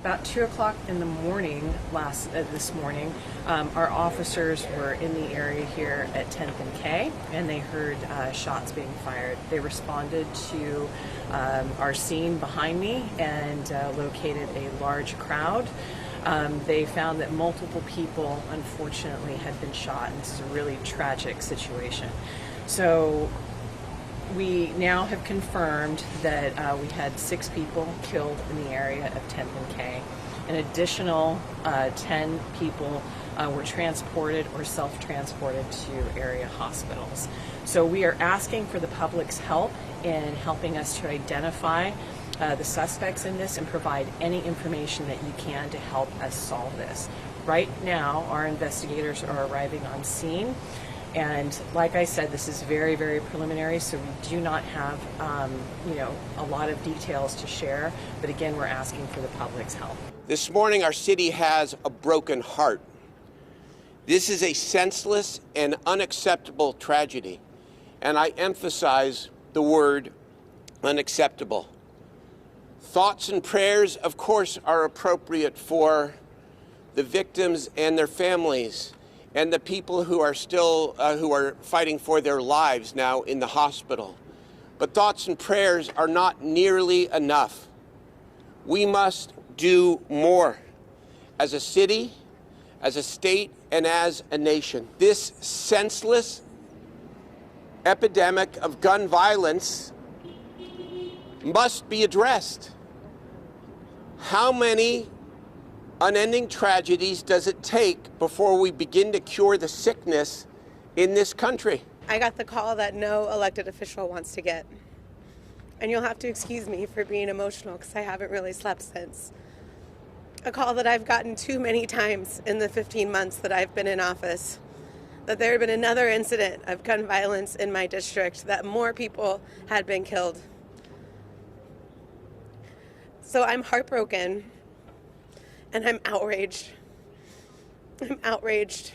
About 2 o'clock in the morning this morning, our officers were in the area here at 10th and K, and they heard shots being fired. They responded to our scene behind me and located a large crowd. They found that multiple people, unfortunately, had been shot, and this is a really tragic situation. So we now have confirmed that we had 6 people killed in the area of 10th and K. An additional 10 people were transported or self-transported to area hospitals. So we are asking for the public's help in helping us to identify the suspects in this and provide any information that you can to help us solve this. Right now, our investigators are arriving on scene. And like I said, this is very, very preliminary, so we do not have, a lot of details to share. But again, we're asking for the public's help. This morning, our city has a broken heart. This is a senseless and unacceptable tragedy. And I emphasize the word unacceptable. Thoughts and prayers, of course, are appropriate for the victims and their families, and the people who are still who are fighting for their lives now in the hospital. But thoughts and prayers are not nearly enough. We must do more as a city, as a state, and as a nation. This senseless epidemic of gun violence must be addressed. How many unending tragedies does it take before we begin to cure the sickness in this country? I got the call that no elected official wants to get. And you'll have to excuse me for being emotional because I haven't really slept since. A call that I've gotten too many times in the 15 months that I've been in office, that there had been another incident of gun violence in my district, that more people had been killed. So I'm heartbroken. And I'm outraged. I'm outraged.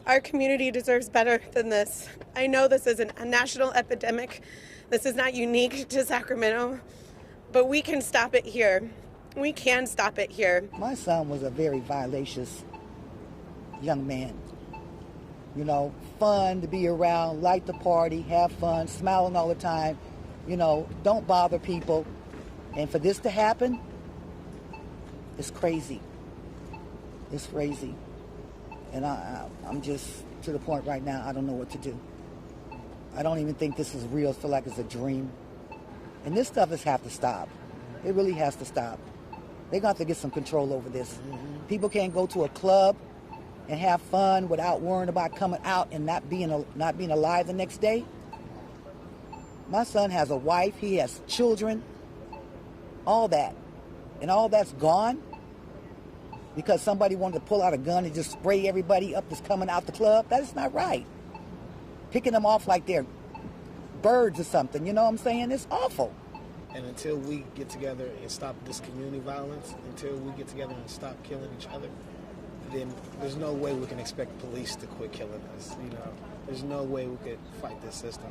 Our community deserves better than this. I know this isn't a national epidemic. This is not unique to Sacramento, but we can stop it here. We can stop it here. My son was a very vivacious young man. You know, fun to be around, like to party, have fun, smiling all the time, don't bother people. And for this to happen, it's crazy. It's crazy. And I'm just to the point right now, I don't know what to do. I don't even think this is real. I feel like it's a dream. And this stuff has to stop. It really has to stop. They're going to have to get some control over this. Mm-hmm. People can't go to a club and have fun without worrying about coming out and not being alive the next day. My son has a wife, he has children, all that. And all that's gone because somebody wanted to pull out a gun and just spray everybody up that's coming out the club. That is not right. Picking them off like they're birds or something, you know what I'm saying? It's awful. And until we get together and stop this community violence, until we get together and stop killing each other, then there's no way we can expect police to quit killing us. There's no way we could fight this system.